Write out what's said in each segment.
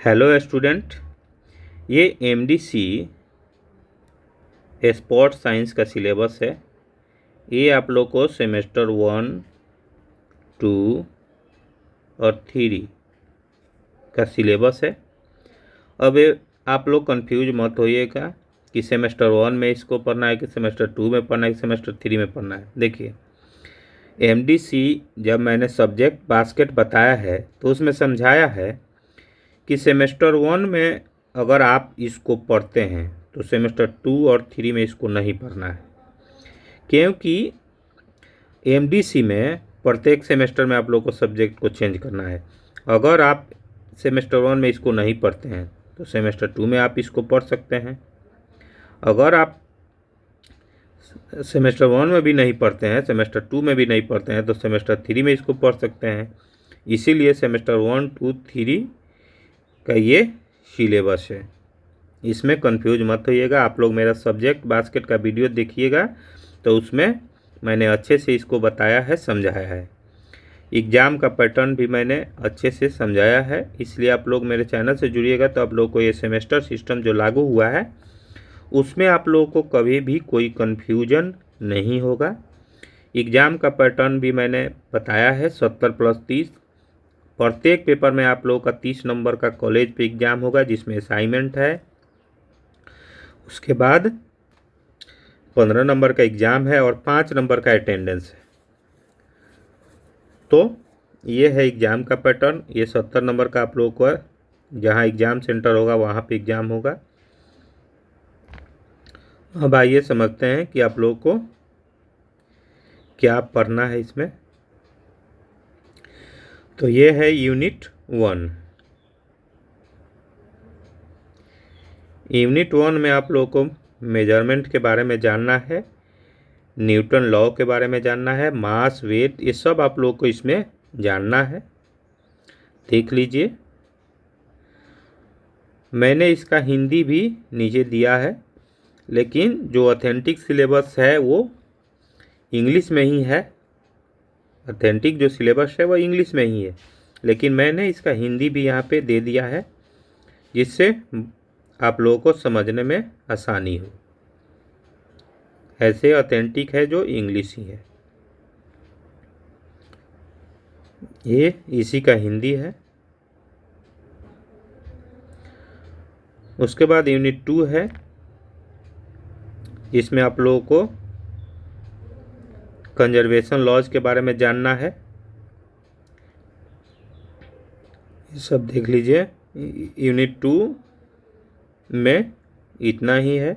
Hello student, ये MDC sports science का syllabus है। ये आप लोग को सेमेस्टर 1, 2 और 3 का सिलेबस है। अब आप लोग कंफ्यूज मत होइएगा कि सेमेस्टर 1 में इसको पढ़ना है कि सेमेस्टर 2 में पढ़ना है कि सेमेस्टर 3 में पढ़ना है। देखिए, एमडीसी जब मैंने सब्जेक्ट बास्केट बताया है तो उसमें समझाया है कि सेमेस्टर 1 में अगर आप इसको पढ़ते हैं तो सेमेस्टर 2 और 3 में इसको नहीं पढ़ना है, क्योंकि एमडीसी में प्रत्येक सेमेस्टर में आप लोग को सब्जेक्ट को चेंज करना है। अगर आप सेमेस्टर 1 में इसको नहीं पढ़ते हैं तो सेमेस्टर 2 में आप इसको पढ़ सकते हैं। अगर आप सेमेस्टर 1 में भी नहीं पढ़ते हैं, सेमेस्टर 2 में भी नहीं पढ़ते हैं, तो सेमेस्टर 3 में इसको पढ़ सकते हैं। इसीलिए सेमेस्टर 1, 2, 3 का ये सिलेबस है। इसमें कंफ्यूज मत होइएगा। आप लोग मेरा सब्जेक्ट बास्केट का वीडियो देखिएगा तो उसमें मैंने अच्छे से इसको बताया है, समझाया है। एग्ज़ाम का पैटर्न भी मैंने अच्छे से समझाया है। इसलिए आप लोग मेरे चैनल से जुड़िएगा तो आप लोग को ये सेमेस्टर सिस्टम जो लागू हुआ है उसमें आप लोगों को कभी भी कोई कन्फ्यूजन नहीं होगा। एग्ज़ाम का पैटर्न भी मैंने बताया है, 70+30। प्रत्येक पेपर में आप लोगों का 30 नंबर का कॉलेज पे एग्ज़ाम होगा, जिसमें असाइनमेंट है। उसके बाद 15 नंबर का एग्ज़ाम है और 5 नंबर का अटेंडेंस है। तो ये है एग्ज़ाम का पैटर्न। ये 70 नंबर का आप लोगों को जहाँ एग्ज़ाम सेंटर होगा वहाँ पे एग्ज़ाम होगा। अब आइए समझते हैं कि आप लोगों को क्या पढ़ना है इसमें। तो ये है यूनिट 1। यूनिट 1 में आप लोगों को मेजरमेंट के बारे में जानना है, न्यूटन लॉ के बारे में जानना है, मास, वेट, ये सब आप लोग को इसमें जानना है। देख लीजिए, मैंने इसका हिंदी भी नीचे दिया है, लेकिन जो ऑथेंटिक सिलेबस है वो इंग्लिश में ही है। ऑथेंटिक जो सिलेबस है वो इंग्लिश में ही है, लेकिन मैंने इसका हिंदी भी यहाँ पे दे दिया है, जिससे आप लोगों को समझने में आसानी हो। ऐसे ऑथेंटिक है जो इंग्लिश ही है, ये इसी का हिंदी है। उसके बाद यूनिट 2 है। इसमें आप लोगों को कंजर्वेशन लॉज के बारे में जानना है। ये सब देख लीजिए। यूनिट 2 में इतना ही है।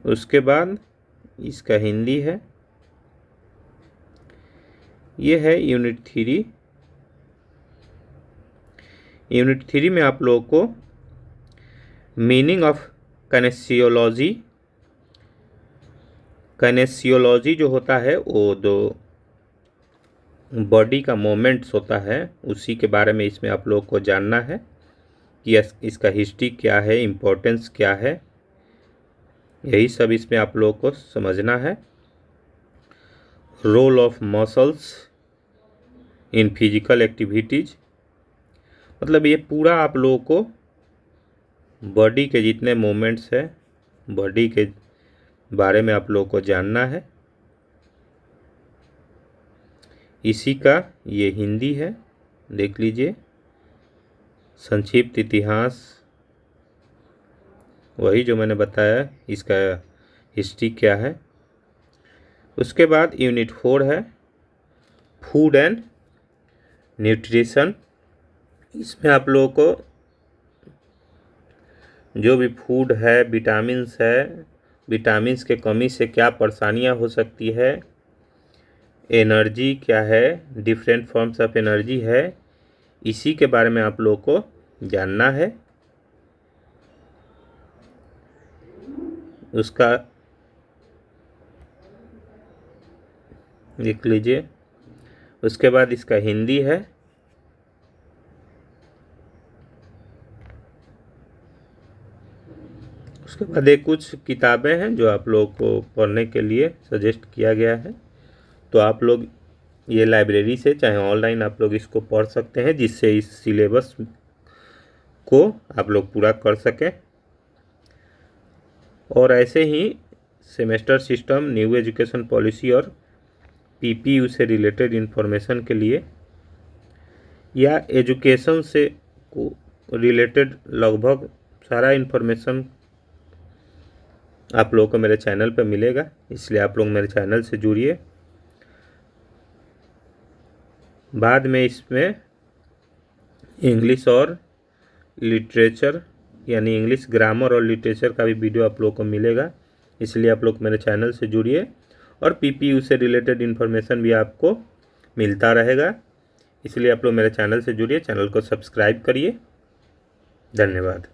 उसके बाद इसका हिंदी है। ये है यूनिट 3। यूनिट 3 में आप लोगों को मीनिंग ऑफ काइनेसियोलॉजी, काइनेसियोलॉजी जो होता है वो जो बॉडी का मोमेंट्स होता है उसी के बारे में इसमें आप लोगों को जानना है कि इसका हिस्ट्री क्या है, इम्पोर्टेंस क्या है, यही सब इसमें आप लोगों को समझना है। Role of muscles in physical activities, मतलब ये पूरा आप लोगों को बॉडी के जितने मूवमेंट्स है, बॉडी के बारे में आप लोगों को जानना है। इसी का ये हिंदी है, देख लीजिए। संक्षिप्त इतिहास, वही जो मैंने बताया, इसका हिस्ट्री क्या है। उसके बाद यूनिट 4 है फूड एंड न्यूट्रिशन। इसमें आप लोगों को जो भी फूड है, विटामिन्स है, विटामिन्स के कमी से क्या परेशानियां हो सकती है, एनर्जी क्या है, डिफरेंट फॉर्म्स ऑफ एनर्जी है, इसी के बारे में आप लोगों को जानना है। उसका देख लीजिए। उसके बाद इसका हिंदी है। उसके बाद एक कुछ किताबें हैं जो आप लोगों को पढ़ने के लिए सजेस्ट किया गया है, तो आप लोग ये लाइब्रेरी से चाहे ऑनलाइन आप लोग इसको पढ़ सकते हैं, जिससे इस सिलेबस को आप लोग पूरा कर सकें। और ऐसे ही semester system, new education policy और पीपीयू से रिलेटेड इन्फॉर्मेशन के लिए या एजुकेशन से रिलेटेड लगभग सारा इन्फॉर्मेशन आप लोगों को मेरे चैनल पर मिलेगा, इसलिए आप लोग मेरे चैनल से जुड़िए। बाद में इसमें इंग्लिश और लिटरेचर यानी इंग्लिश ग्रामर और लिटरेचर का भी वीडियो आप लोगों को मिलेगा, इसलिए आप लोग मेरे चैनल से जुड़िए। और पीपीयू से रिलेटेड इन्फॉर्मेशन भी आपको मिलता रहेगा, इसलिए आप लोग मेरे चैनल से जुड़िए, चैनल को सब्सक्राइब करिए। धन्यवाद।